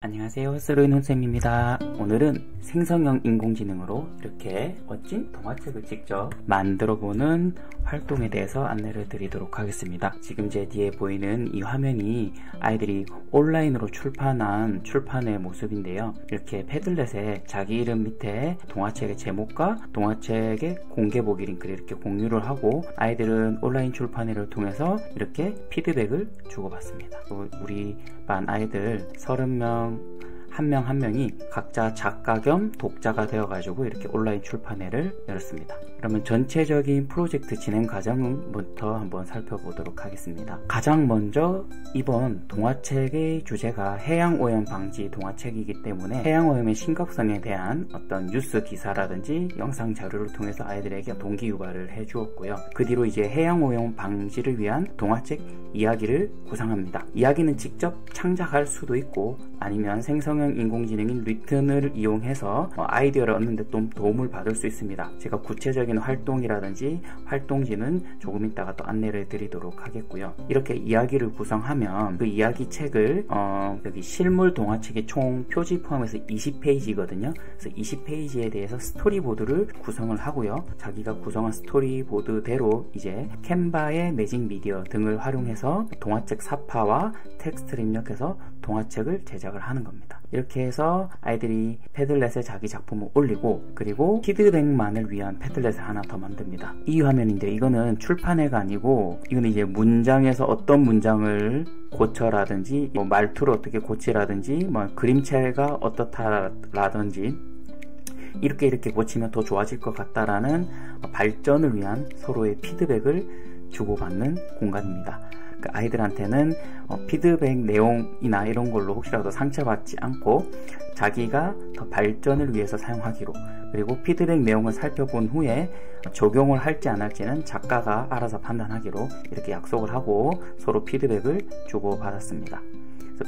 안녕하세요, 스루인훈쌤입니다. 오늘은 생성형 인공지능으로 이렇게 멋진 동화책을 직접 만들어보는 활동에 대해서 안내를 드리도록 하겠습니다. 지금 제 뒤에 보이는 이 화면이 아이들이 온라인으로 출판한 출판의 모습인데요. 이렇게 패들렛에 자기 이름 밑에 동화책의 제목과 동화책의 공개보기 링크를 이렇게 공유를 하고 아이들은 온라인 출판회를 통해서 이렇게 피드백을 주고받습니다. 우리 반 아이들 30명 한 명 한 명이 각자 작가 겸 독자가 되어가지고 이렇게 온라인 출판회를 열었습니다. 그러면 전체적인 프로젝트 진행 과정부터 한번 살펴보도록 하겠습니다. 가장 먼저 이번 동화책의 주제가 해양오염 방지 동화책이기 때문에 해양오염의 심각성에 대한 어떤 뉴스 기사라든지 영상 자료를 통해서 아이들에게 동기유발을 해주었고요. 그 뒤로 이제 해양오염 방지를 위한 동화책 이야기를 구상합니다. 이야기는 직접 창작할 수도 있고 아니면 생성형 인공지능인 리튼을 이용해서 아이디어를 얻는 데 좀 도움을 받을 수 있습니다. 제가 구체적인 활동이라든지 활동지는 조금 이따가 또 안내를 드리도록 하겠고요. 이렇게 이야기를 구성하면 그 이야기 책을 여기 실물 동화책의 총 표지 포함해서 20페이지거든요. 그래서 20페이지에 대해서 스토리보드를 구성을 하고요. 자기가 구성한 스토리보드대로 이제 캔바의 매직 미디어 등을 활용해서 동화책 사파와 텍스트를 입력해서 동화책을 제작을 하는 겁니다. 이렇게 해서 아이들이 패들렛에 자기 작품을 올리고 그리고 피드백만을 위한 패들렛을 하나 더 만듭니다. 이 화면인데 이거는 출판회가 아니고 이거는 이제 문장에서 어떤 문장을 고쳐라든지 말투를 어떻게 고치라든지 그림체가 어떻다라든지 이렇게 고치면 더 좋아질 것 같다라는 발전을 위한 서로의 피드백을 주고받는 공간입니다. 아이들한테는 피드백 내용이나 이런 걸로 혹시라도 상처받지 않고 자기가 더 발전을 위해서 사용하기로, 그리고 피드백 내용을 살펴본 후에 적용을 할지 안 할지는 작가가 알아서 판단하기로 이렇게 약속을 하고 서로 피드백을 주고받았습니다.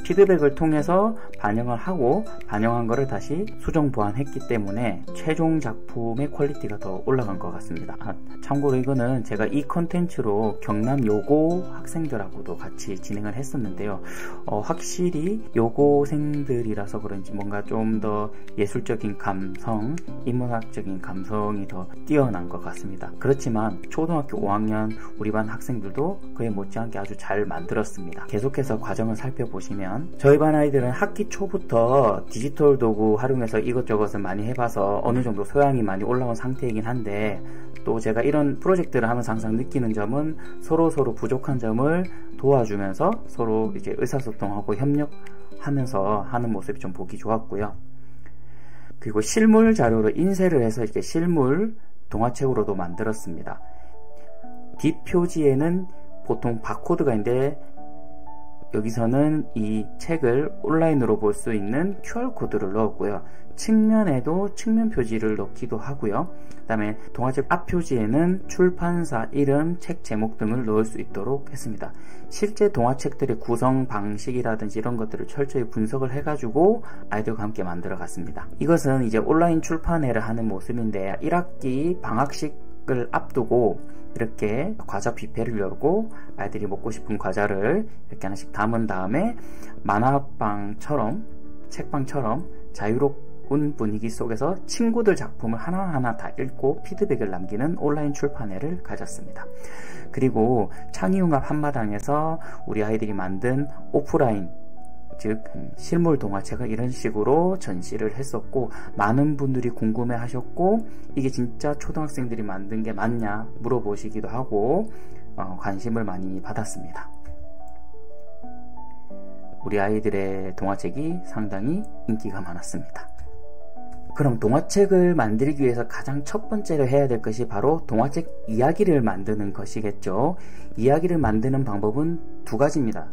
피드백을 통해서 반영을 하고 반영한 거를 다시 수정 보완했기 때문에 최종 작품의 퀄리티가 더 올라간 것 같습니다. 참고로 이거는 제가 이 컨텐츠로 경남 여고 학생들하고도 같이 진행을 했었는데요. 확실히 여고생들이라서 그런지 뭔가 좀 더 예술적인 감성, 인문학적인 감성이 더 뛰어난 것 같습니다. 그렇지만 초등학교 5학년 우리 반 학생들도 그에 못지않게 아주 잘 만들었습니다. 계속해서 과정을 살펴보시면 저희 반 아이들은 학기 초부터 디지털 도구 활용해서 이것저것을 많이 해봐서 어느 정도 소양이 많이 올라온 상태이긴 한데, 또 제가 이런 프로젝트를 하면서 항상 느끼는 점은 서로 부족한 점을 도와주면서 서로 이제 의사소통하고 협력하면서 하는 모습이 좀 보기 좋았고요. 그리고 실물 자료로 인쇄를 해서 이렇게 실물 동화책으로도 만들었습니다. 뒷표지에는 보통 바코드가 있는데 여기서는 이 책을 온라인으로 볼 수 있는 QR코드를 넣었고요. 측면에도 측면 표지를 넣기도 하고요. 그 다음에 동화책 앞표지에는 출판사 이름, 책 제목 등을 넣을 수 있도록 했습니다. 실제 동화책들의 구성 방식이라든지 이런 것들을 철저히 분석을 해가지고 아이들과 함께 만들어 갔습니다. 이것은 이제 온라인 출판회를 하는 모습인데 1학기 방학식을 앞두고 이렇게 과자 뷔페를 열고 아이들이 먹고 싶은 과자를 이렇게 하나씩 담은 다음에 만화방처럼 책방처럼 자유로운 분위기 속에서 친구들 작품을 하나하나 다 읽고 피드백을 남기는 온라인 출판회를 가졌습니다. 그리고 창의융합 한마당에서 우리 아이들이 만든 오프라인 즉 실물 동화책을 이런 식으로 전시를 했었고 많은 분들이 궁금해 하셨고 이게 진짜 초등학생들이 만든 게 맞냐 물어보시기도 하고 관심을 많이 받았습니다. 우리 아이들의 동화책이 상당히 인기가 많았습니다. 그럼 동화책을 만들기 위해서 가장 첫 번째로 해야 될 것이 바로 동화책 이야기를 만드는 것이겠죠. 이야기를 만드는 방법은 두 가지입니다.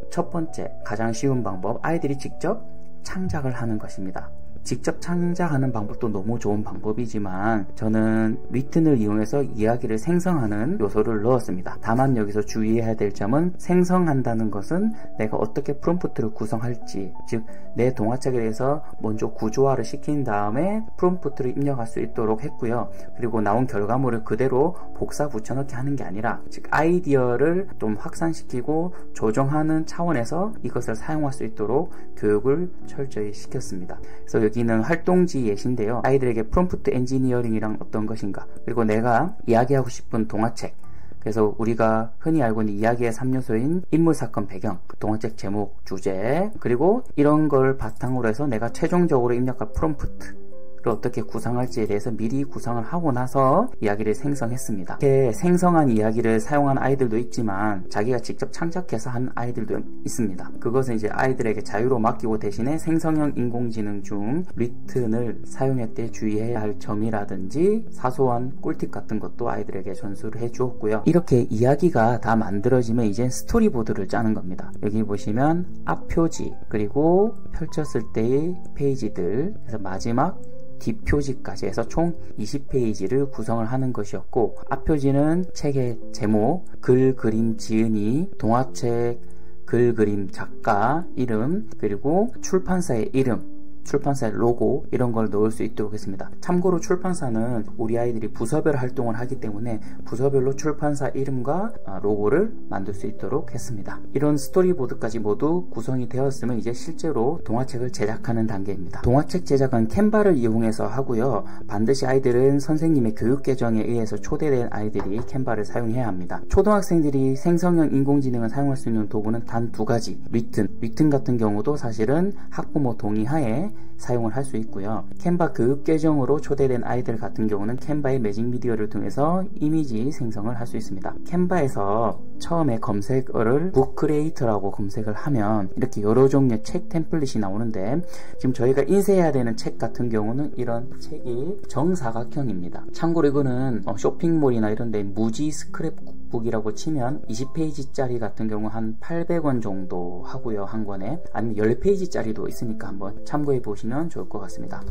첫 번째, 가장 쉬운 방법, 아이들이 직접 창작을 하는 것입니다. 직접 창작하는 방법도 너무 좋은 방법이지만 저는 리튼을 이용해서 이야기를 생성하는 요소를 넣었습니다. 다만 여기서 주의해야 될 점은 생성한다는 것은 내가 어떻게 프롬프트를 구성할지, 즉 내 동화책에 대해서 먼저 구조화를 시킨 다음에 프롬프트를 입력할 수 있도록 했고요. 그리고 나온 결과물을 그대로 복사 붙여넣기 하는 게 아니라, 즉 아이디어를 좀 확산시키고 조정하는 차원에서 이것을 사용할 수 있도록 교육을 철저히 시켰습니다. 그래서 여기는 활동지 예시인데요. 아이들에게 프롬프트 엔지니어링이란 어떤 것인가, 그리고 내가 이야기하고 싶은 동화책, 그래서 우리가 흔히 알고 있는 이야기의 3요소인 인물, 사건, 배경, 동화책 제목, 주제, 그리고 이런 걸 바탕으로 해서 내가 최종적으로 입력할 프롬프트 어떻게 구성할지에 대해서 미리 구성을 하고 나서 이야기를 생성했습니다. 이렇게 생성한 이야기를 사용한 아이들도 있지만 자기가 직접 창작해서 한 아이들도 있습니다. 그것은 이제 아이들에게 자유로 맡기고 대신에 생성형 인공지능 중 리튼을 사용할 때 주의해야 할 점이라든지 사소한 꿀팁 같은 것도 아이들에게 전수를 해 주었고요. 이렇게 이야기가 다 만들어지면 이제 스토리보드를 짜는 겁니다. 여기 보시면 앞표지, 그리고 펼쳤을 때의 페이지들, 그래서 마지막 뒷표지까지 해서 총 20페이지를 구성을 하는 것이었고, 앞표지는 책의 제목, 글, 그림, 지은이, 동화책, 글, 그림, 작가 이름, 그리고 출판사의 이름, 출판사의 로고, 이런 걸 넣을 수 있도록 했습니다. 참고로 출판사는 우리 아이들이 부서별 활동을 하기 때문에 부서별로 출판사 이름과 로고를 만들 수 있도록 했습니다. 이런 스토리보드까지 모두 구성이 되었으면 이제 실제로 동화책을 제작하는 단계입니다. 동화책 제작은 캔바를 이용해서 하고요. 반드시 아이들은 선생님의 교육 계정에 의해서 초대된 아이들이 캔바를 사용해야 합니다. 초등학생들이 생성형 인공지능을 사용할 수 있는 도구는 단 2가지, 리튼 같은 경우도 사실은 학부모 동의하에 사용을 할 수 있고요. 캔바 교육 계정으로 초대된 아이들 같은 경우는 캔바의 매직 미디어를 통해서 이미지 생성을 할 수 있습니다. 캔바에서 처음에 검색어를 북 크리에이터라고 검색을 하면 이렇게 여러 종류의 책 템플릿이 나오는데, 지금 저희가 인쇄해야 되는 책 같은 경우는 이런 책이 정사각형입니다. 참고로 이거는 쇼핑몰이나 이런 데 무지 스크랩북이라고 치면 20페이지짜리 같은 경우 한 800원 정도 하고요, 한 권에. 아니면 10페이지짜리도 있으니까 한번 참고해 보시면 좋을 것 같습니다.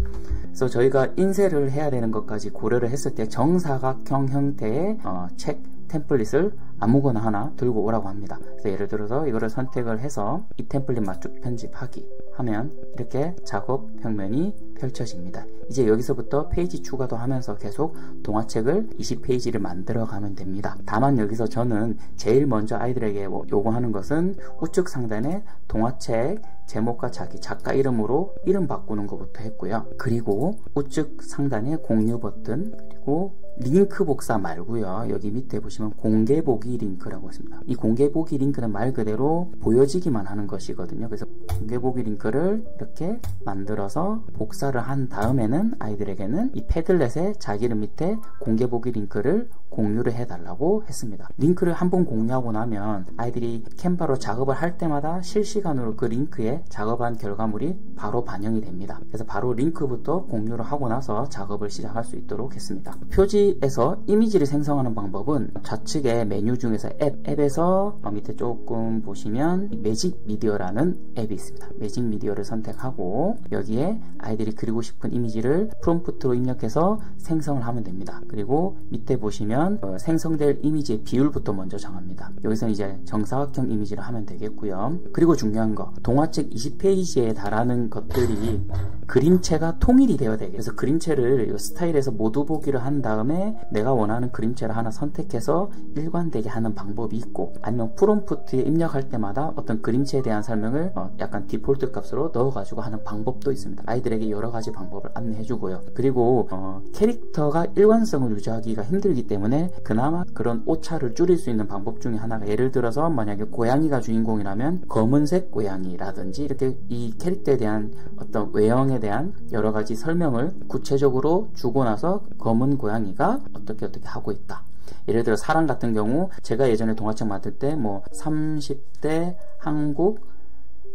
그래서 저희가 인쇄를 해야 되는 것까지 고려를 했을 때 정사각형 형태의 책 템플릿을 아무거나 하나 들고 오라고 합니다. 그래서 예를 들어서 이거를 선택을 해서 이 템플릿 맞춤 편집하기 하면 이렇게 작업 평면이 펼쳐집니다. 이제 여기서부터 페이지 추가도 하면서 계속 동화책을 20페이지를 만들어 가면 됩니다. 다만 여기서 저는 제일 먼저 아이들에게 요구하는 것은 우측 상단에 동화책 제목과 자기 작가 이름으로 이름 바꾸는 것부터 했고요. 그리고 우측 상단에 공유 버튼, 그리고 링크 복사 말고요. 여기 밑에 보시면 공개 보기 링크라고 있습니다. 이 공개 보기 링크는 말 그대로 보여지기만 하는 것이거든요. 그래서 공개 보기 링크를 이렇게 만들어서 복사를 한 다음에는 아이들에게는 이 패들렛에 자기 이름 밑에 공개 보기 링크를 공유를 해달라고 했습니다. 링크를 한번 공유하고 나면 아이들이 캔바로 작업을 할 때마다 실시간으로 그 링크에 작업한 결과물이 바로 반영이 됩니다. 그래서 바로 링크부터 공유를 하고 나서 작업을 시작할 수 있도록 했습니다. 표지에서 이미지를 생성하는 방법은 좌측에 메뉴 중에서 앱에서 밑에 조금 보시면 매직 미디어라는 앱이 있습니다. 매직 미디어를 선택하고 여기에 아이들이 그리고 싶은 이미지를 프롬프트로 입력해서 생성을 하면 됩니다. 그리고 밑에 보시면 생성될 이미지의 비율부터 먼저 정합니다. 여기서 이제 정사각형 이미지를 하면 되겠고요. 그리고 중요한 거, 동화책 20페이지에 달하는 것들이 그림체가 통일이 되어야 되겠죠. 그래서 그림체를 이 스타일에서 모두 보기를 한 다음에 내가 원하는 그림체를 하나 선택해서 일관되게 하는 방법이 있고, 아니면 프롬프트에 입력할 때마다 어떤 그림체에 대한 설명을 약간 디폴트 값으로 넣어가지고 하는 방법도 있습니다. 아이들에게 여러 가지 방법을 안내해 주고요. 그리고 캐릭터가 일관성을 유지하기가 힘들기 때문에 그나마 그런 오차를 줄일 수 있는 방법 중에 하나가, 예를 들어서 만약에 고양이가 주인공이라면 검은색 고양이라든지 이렇게 이 캐릭터에 대한 어떤 외형에 대한 여러 가지 설명을 구체적으로 주고 나서 검은 고양이가 어떻게 하고 있다. 예를 들어 사랑 같은 경우 제가 예전에 동화책 만들 때 30대 한국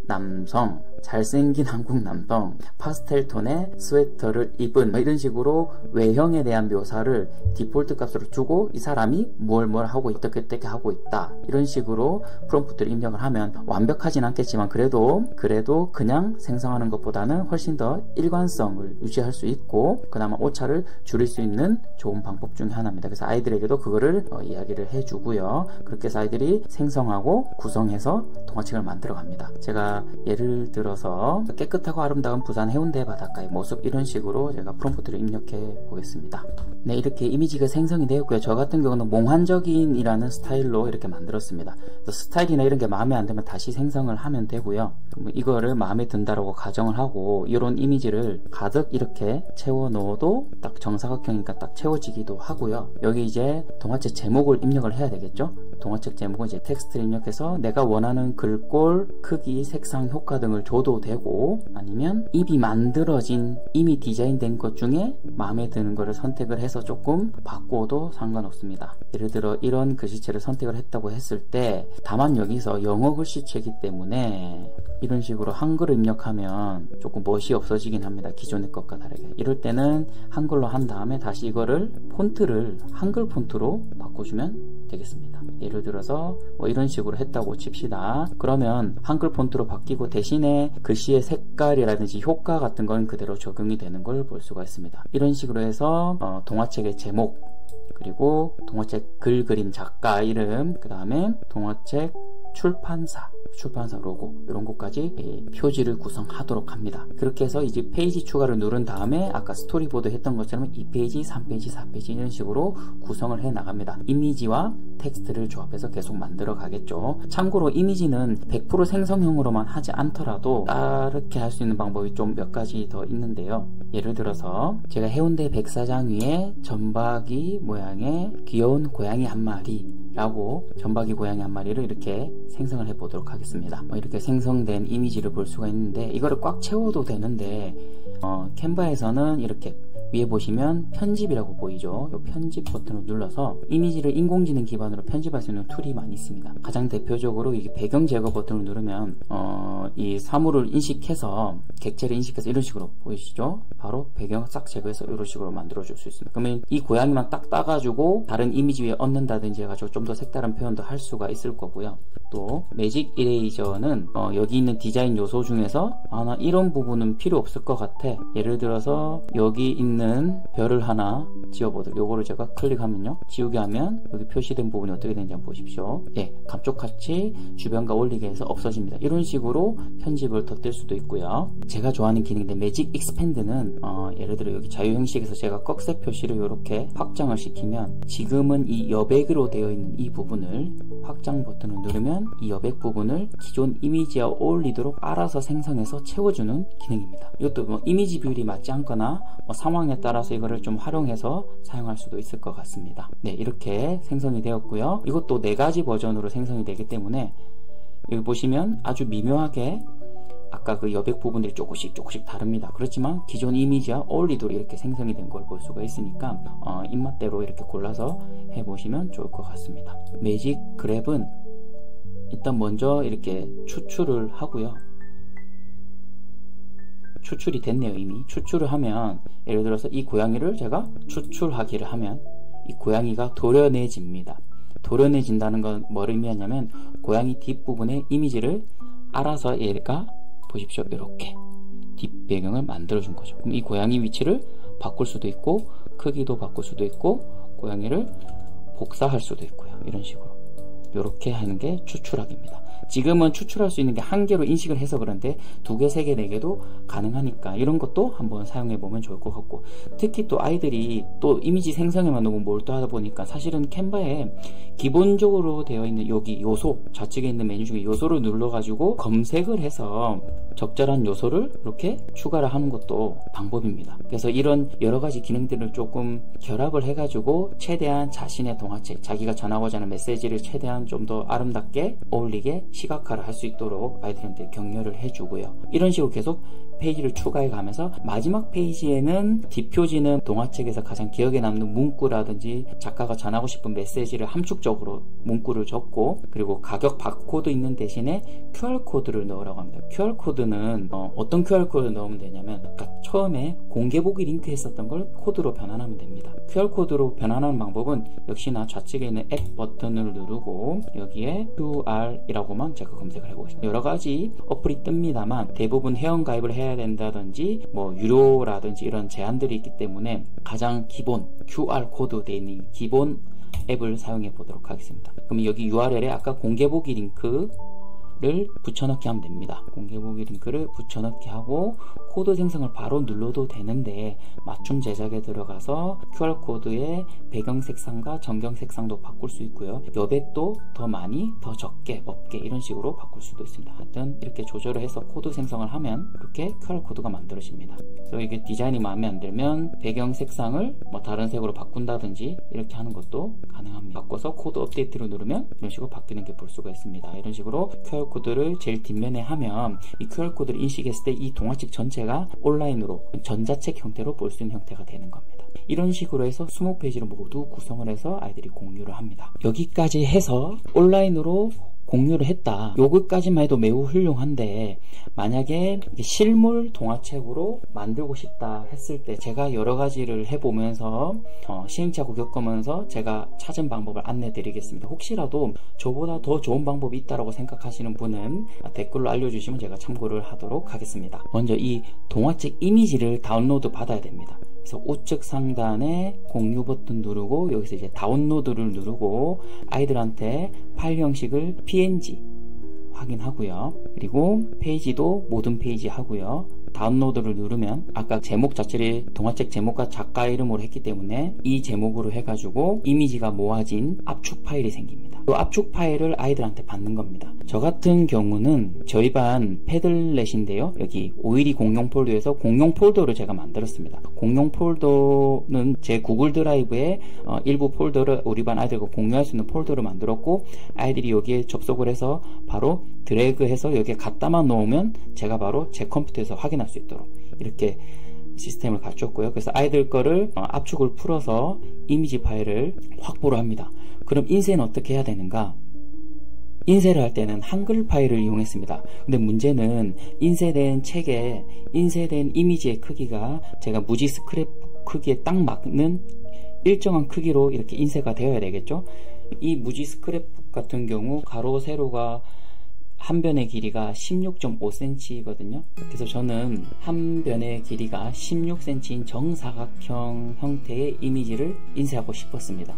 남성 잘생긴 한국 남성, 파스텔 톤의 스웨터를 입은 이런 식으로 외형에 대한 묘사를 디폴트 값으로 주고 이 사람이 뭘 하고 있다, 어떻게 하고 있다, 이런 식으로 프롬프트를 입력을 하면 완벽하진 않겠지만 그래도 그냥 생성하는 것보다는 훨씬 더 일관성을 유지할 수 있고 그나마 오차를 줄일 수 있는 좋은 방법 중에 하나입니다. 그래서 아이들에게도 그거를 이야기를 해주고요. 그렇게 해서 아이들이 생성하고 구성해서 동화책을 만들어 갑니다. 제가 예를 들어서 깨끗하고 아름다운 부산 해운대 바닷가의 모습, 이런 식으로 제가 프롬프트를 입력해 보겠습니다. 네, 이렇게 이미지가 생성이 되었고요. 저 같은 경우는 몽환적인이라는 스타일로 이렇게 만들었습니다. 그래서 스타일이나 이런 게 마음에 안 들면 다시 생성을 하면 되고요. 이거를 마음에 든다라고 가정을 하고 이런 이미지를 가득 이렇게 채워 넣어도 딱 정사각형이니까 딱 채워지기도 하고요. 여기 이제 동화책 제목을 입력을 해야 되겠죠. 동화책 제목은 이제 텍스트를 입력해서 내가 원하는 글꼴, 크기, 색상, 효과 등을 줘도 되고, 아니면 이미 만들어진, 이미 디자인된 것 중에 마음에 드는 거를 선택을 해서 조금 바꿔도 상관없습니다. 예를 들어 이런 글씨체를 선택을 했다고 했을 때, 다만 여기서 영어 글씨체이기 때문에 이런 식으로 한글을 입력하면 조금 멋이 없어지긴 합니다. 기존의 것과 다르게. 이럴 때는 한글로 한 다음에 다시 이거를 폰트를 한글 폰트로 바꿔주면 되겠습니다. 예를 들어서 이런 식으로 했다고 칩시다. 그러면 한글 폰트로 바뀌고 대신에 글씨의 색깔이라든지 효과 같은 건 그대로 적용이 되는 걸 볼 수가 있습니다. 이런 식으로 해서 동화책의 제목, 그리고 동화책 글 그림 작가 이름, 그 다음에 동화책 출판사 로고, 이런 것까지 표지를 구성하도록 합니다. 그렇게 해서 이제 페이지 추가를 누른 다음에 아까 스토리보드 했던 것처럼 2페이지, 3페이지, 4페이지 이런 식으로 구성을 해 나갑니다. 이미지와 텍스트를 조합해서 계속 만들어 가겠죠. 참고로 이미지는 100% 생성형으로만 하지 않더라도 다르게 할 수 있는 방법이 좀 몇 가지 더 있는데요. 예를 들어서 제가 해운대 백사장 위에 점박이 모양의 귀여운 고양이 한 마리 라고 점박이 고양이 한 마리를 이렇게 생성을 해 보도록 하겠습니다. 이렇게 생성된 이미지를 볼 수가 있는데 이거를 꽉 채워도 되는데 캔바에서는 이렇게 위에 보시면 편집이라고 보이죠. 이 편집 버튼을 눌러서 이미지를 인공지능 기반으로 편집할 수 있는 툴이 많이 있습니다. 가장 대표적으로 이게 배경 제거 버튼을 누르면 이 사물을 인식해서 객체를 인식해서 이런 식으로 보이시죠? 바로 배경을 싹 제거해서 이런 식으로 만들어 줄 수 있습니다. 그러면 이 고양이만 딱 따가지고 다른 이미지 위에 얹는다든지 해가지고 좀 더 색다른 표현도 할 수가 있을 거고요. 또 매직 이레이저는 여기 있는 디자인 요소 중에서 나 이런 부분은 필요 없을 것 같아. 예를 들어서 여기 있는 별을 하나 지워보도록, 요거를 제가 클릭하면요, 지우게 하면 여기 표시된 부분이 어떻게 되는지 한번 보십시오. 예, 감쪽같이 주변과 올리게 해서 없어집니다. 이런 식으로 편집을 덧댈 수도 있고요. 제가 좋아하는 기능인데 매직 익스펜드는 예를 들어 여기 자유 형식에서 제가 꺽쇠 표시를 이렇게 확장을 시키면 지금은 이 여백으로 되어 있는 이 부분을 확장 버튼을 누르면 이 여백 부분을 기존 이미지와 어울리도록 알아서 생성해서 채워주는 기능입니다. 이것도 이미지 비율이 맞지 않거나 상황에 따라서 이거를 좀 활용해서 사용할 수도 있을 것 같습니다. 네, 이렇게 생성이 되었고요. 이것도 4가지 버전으로 생성이 되기 때문에 여기 보시면 아주 미묘하게 아까 그 여백 부분들이 조금씩 다릅니다. 그렇지만 기존 이미지와 어울리도록 이렇게 생성이 된 걸 볼 수가 있으니까 입맛대로 이렇게 골라서 해보시면 좋을 것 같습니다. 매직 그랩은 일단 먼저 이렇게 추출을 하고요. 추출이 됐네요. 이미 추출을 하면 예를 들어서 이 고양이를 제가 추출하기를 하면 이 고양이가 도려내집니다. 도려내진다는 건 뭘 의미하냐면 고양이 뒷부분의 이미지를 알아서 얘가 보십시오. 이렇게 뒷배경을 만들어준 거죠. 그럼 이 고양이 위치를 바꿀 수도 있고 크기도 바꿀 수도 있고 고양이를 복사할 수도 있고요. 이런 식으로 이렇게 하는 게 추출하기입니다. 지금은 추출할 수 있는 게 1개로 인식을 해서 그런데 2개, 3개, 4개도 가능하니까 이런 것도 한번 사용해 보면 좋을 것 같고, 특히 또 아이들이 또 이미지 생성에만 너무 몰두하다 보니까 사실은 캔바에 기본적으로 되어 있는 여기 요소 좌측에 있는 메뉴 중에 요소를 눌러가지고 검색을 해서 적절한 요소를 이렇게 추가를 하는 것도 방법입니다. 그래서 이런 여러가지 기능들을 조금 결합을 해가지고 최대한 자신의 동화책, 자기가 전하고자 하는 메시지를 최대한 좀 더 아름답게 어울리게 시각화를 할 수 있도록 아이들한테 격려를 해주고요. 이런 식으로 계속 페이지를 추가해 가면서 마지막 페이지에는 뒷표지는 동화책에서 가장 기억에 남는 문구라든지 작가가 전하고 싶은 메시지를 함축적으로 문구를 적고, 그리고 가격 바코드 있는 대신에 QR코드를 넣으라고 합니다. QR코드는 어떤 QR코드를 넣으면 되냐면 아까 처음에 공개보기 링크 했었던 걸 코드로 변환하면 됩니다. QR코드로 변환하는 방법은 역시나 좌측에 있는 앱 버튼을 누르고 여기에 QR이라고만 제가 검색을 해보겠습니다. 여러가지 어플이 뜹니다만 대부분 회원가입을 해야 된다든지 뭐 유료라든지 이런 제한들이 있기 때문에 가장 기본 QR코드 되어 있는 기본 앱을 사용해 보도록 하겠습니다. 그럼 여기 URL에 아까 공개보기 링크를 붙여넣기 하면 됩니다. 공개보기 링크를 붙여넣기 하고 코드 생성을 바로 눌러도 되는데 맞춤 제작에 들어가서 QR코드의 배경 색상과 전경 색상도 바꿀 수 있고요. 여백도 더 많이, 더 적게, 없게 이런 식으로 바꿀 수도 있습니다. 하여튼 이렇게 조절을 해서 코드 생성을 하면 이렇게 QR코드가 만들어집니다. 그래서 이게 디자인이 마음에 안 들면 배경 색상을 뭐 다른 색으로 바꾼다든지 이렇게 하는 것도 가능합니다. 바꿔서 코드 업데이트를 누르면 이런 식으로 바뀌는 게 볼 수가 있습니다. 이런 식으로 QR코드를 제일 뒷면에 하면 이 QR코드를 인식했을 때 이 동화책 전체가 온라인으로 전자책 형태로 볼 수 있는 형태가 되는 겁니다. 이런 식으로 해서 20페이지를 모두 구성을 해서 아이들이 공유를 합니다. 여기까지 해서 온라인으로 공유를 했다. 요것까지만 해도 매우 훌륭한데 만약에 실물 동화책으로 만들고 싶다 했을 때 제가 여러 가지를 해보면서 시행착오 겪으면서 제가 찾은 방법을 안내 드리겠습니다. 혹시라도 저보다 더 좋은 방법이 있다고 생각하시는 분은 댓글로 알려주시면 제가 참고를 하도록 하겠습니다. 먼저 이 동화책 이미지를 다운로드 받아야 됩니다. 그래서 우측 상단에 공유 버튼 누르고 여기서 이제 다운로드를 누르고 아이들한테 파일 형식을 PNG 확인하고요. 그리고 페이지도 모든 페이지 하고요. 다운로드를 누르면 아까 제목 자체를 동화책 제목과 작가 이름으로 했기 때문에 이 제목으로 해가지고 이미지가 모아진 압축 파일이 생깁니다. 이 압축 파일을 아이들한테 받는 겁니다. 저 같은 경우는 저희 반 패들렛인데요. 여기 오일이 공용 폴더에서 공용 폴더를 제가 만들었습니다. 공용 폴더는 제 구글 드라이브에 일부 폴더를 우리 반 아이들과 공유할 수 있는 폴더를 만들었고 아이들이 여기에 접속을 해서 바로 드래그해서 여기에 갖다만 놓으면 제가 바로 제 컴퓨터에서 확인할 수 있도록 이렇게 시스템을 갖췄고요. 그래서 아이들 거를 압축을 풀어서 이미지 파일을 확보를 합니다. 그럼 인쇄는 어떻게 해야 되는가? 인쇄를 할 때는 한글 파일을 이용했습니다. 근데 문제는 인쇄된 책에 인쇄된 이미지의 크기가 제가 무지 스크랩 크기에 딱 맞는 일정한 크기로 이렇게 인쇄가 되어야 되겠죠. 이 무지 스크랩북 같은 경우 가로 세로가 한 변의 길이가 16.5cm거든요. 그래서 저는 한 변의 길이가 16cm인 정사각형 형태의 이미지를 인쇄하고 싶었습니다.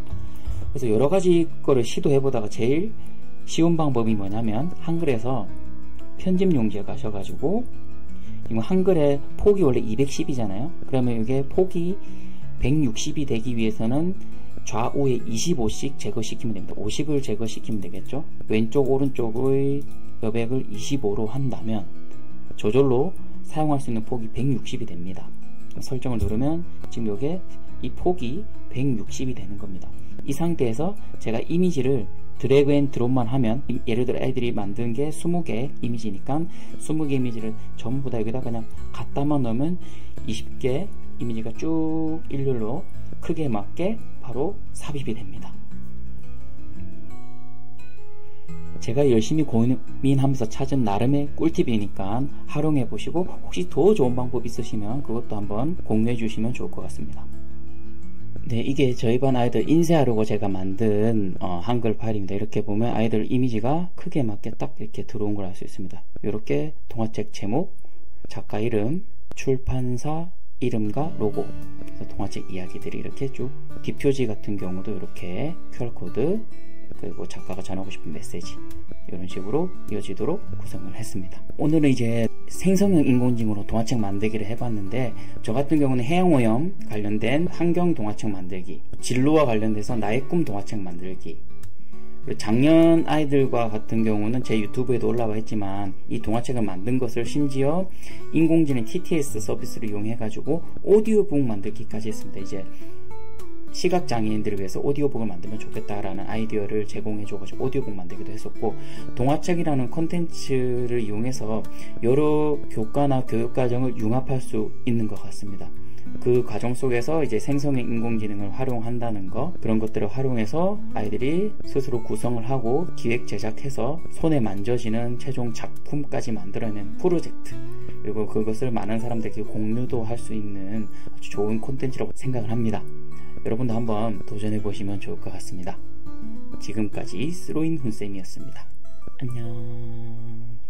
그래서 여러 가지 거를 시도해 보다가 제일 쉬운 방법이 뭐냐면 한글에서 편집 용지에 가셔가지고 지금 한글의 폭이 원래 210이잖아요. 그러면 이게 폭이 160이 되기 위해서는 좌우에 25씩 제거시키면 됩니다. 50을 제거시키면 되겠죠. 왼쪽 오른쪽의 여백을 25로 한다면 저절로 사용할 수 있는 폭이 160이 됩니다. 설정을 누르면 지금 이게 이 폭이 160이 되는 겁니다. 이 상태에서 제가 이미지를 드래그 앤 드롭만 하면 예를 들어 애들이 만든 게 20개 이미지니까 20개 이미지를 전부 다 여기다 그냥 갖다만 넣으면 20개 이미지가 쭉 일렬로 크기에 맞게 바로 삽입이 됩니다. 제가 열심히 고민하면서 찾은 나름의 꿀팁이니까 활용해 보시고 혹시 더 좋은 방법 있으시면 그것도 한번 공유해 주시면 좋을 것 같습니다. 네, 이게 저희 반 아이들 인쇄하려고 제가 만든 한글 파일입니다. 이렇게 보면 아이들 이미지가 크기에 맞게 딱 이렇게 들어온 걸 알 수 있습니다. 이렇게 동화책 제목, 작가 이름, 출판사 이름과 로고, 그래서 동화책 이야기들이 이렇게 쭉, 뒷표지 같은 경우도 이렇게 QR코드, 그리고 작가가 전하고 싶은 메시지 이런 식으로 이어지도록 구성을 했습니다. 오늘은 이제 생성형 인공지능으로 동화책 만들기를 해봤는데 저 같은 경우는 해양오염 관련된 환경 동화책 만들기, 진로와 관련돼서 나의 꿈 동화책 만들기, 작년 아이들과 같은 경우는 제 유튜브에도 올라와 있지만 이 동화책을 만든 것을 심지어 인공지능 TTS 서비스를 이용해 가지고 오디오북 만들기까지 했습니다. 이제 시각장애인들을 위해서 오디오북을 만들면 좋겠다라는 아이디어를 제공해줘가지고 오디오북 만들기도 했었고, 동화책이라는 콘텐츠를 이용해서 여러 교과나 교육과정을 융합할 수 있는 것 같습니다. 그 과정 속에서 이제 생성형 인공지능을 활용한다는 거, 그런 것들을 활용해서 아이들이 스스로 구성을 하고 기획 제작해서 손에 만져지는 최종 작품까지 만들어낸 프로젝트, 그리고 그것을 많은 사람들에게 공유도 할 수 있는 아주 좋은 콘텐츠라고 생각을 합니다. 여러분도 한번 도전해 보시면 좋을 것 같습니다. 지금까지 스로인 훈쌤이었습니다. 안녕.